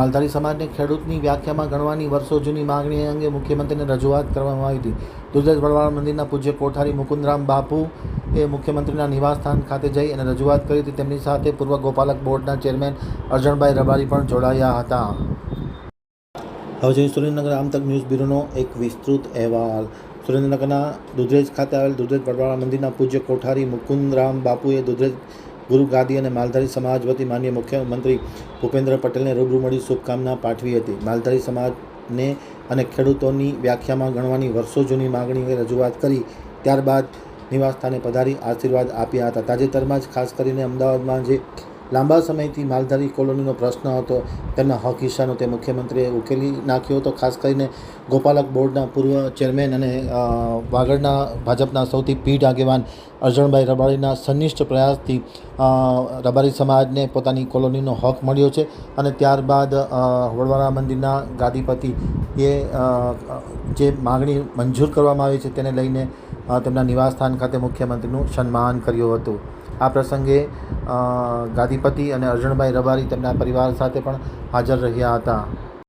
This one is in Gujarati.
માલધારી સમાજને ખેડૂતની વ્યાખ્યામાં ગણવાની વર્ષો જૂની માગણી અંગે મુખ્યમંત્રીને રજૂઆત કરવામાં આવી હતી. દુધરેજ વડવાળા મંદિરના પૂજ્ય કોઠારી મુકુંદરામ બાપુ એ મુખ્યમંત્રીના નિવાસસ્થાન ખાતે જઈ અને રજૂઆત કરી હતી. તેમની સાથે પૂર્વ ગોપાલક બોર્ડના ચેરમેન અરજણભાઈ રબારી પણ જોડાયા હતા. હવે જોઈએ સુરેન્દ્રનગર આમતક ન્યૂઝ બ્યુરોનો એક વિસ્તૃત અહેવાલ. સુરેન્દ્રનગરના દુધરેજ ખાતે આવેલ દુધરેજ વડવાળા મંદિરના પૂજ્ય કોઠારી મુકુંદરામ બાપુએ દુધરેજ ગુરુ ગાદી અને માલધારી સમાજ વતી માનનીય મુખ્યમંત્રી ભૂપેન્દ્ર પટેલને રૂબરૂ મળી શુભકામના પાઠવી હતી. માલધારી સમાજને અને ખેડૂતોની વ્યાખ્યામાં ગણવાની વર્ષો જૂની માગણી અંગે રજૂઆત કરી ત્યારબાદ નિવાસસ્થાને પધારી આશીર્વાદ આપ્યા હતા. તાજેતરમાં જ ખાસ કરીને અમદાવાદમાં જે લાંબા સમયથી માલધારી કોલોનીનો પ્રશ્ન હતો તેમના હક હિસ્સાનો તે મુખ્યમંત્રીએ ઉકેલી નાખ્યો હતો. ખાસ કરીને ગોપાલક બોર્ડના પૂર્વ ચેરમેન અને વાગડના ભાજપના સૌથી પીઢ આગેવાન અરજણભાઈ રબારીના સંનિષ્ઠ પ્રયાસથી રબારી સમાજને પોતાની કોલોનીનો હક મળ્યો છે. અને ત્યારબાદ વડવાળા મંદિરના ગાદીપતિ એ જે માગણી મંજૂર કરવામાં આવી છે તેને લઈને તેમના નિવાસસ્થાન ખાતે મુખ્યમંત્રીનું સન્માન કર્યું હતું. આ પ્રસંગે ગાદીપતિ અને અરજણભાઈ રબારી તેમના પરિવાર સાથે પણ હાજર રહ્યા હતા.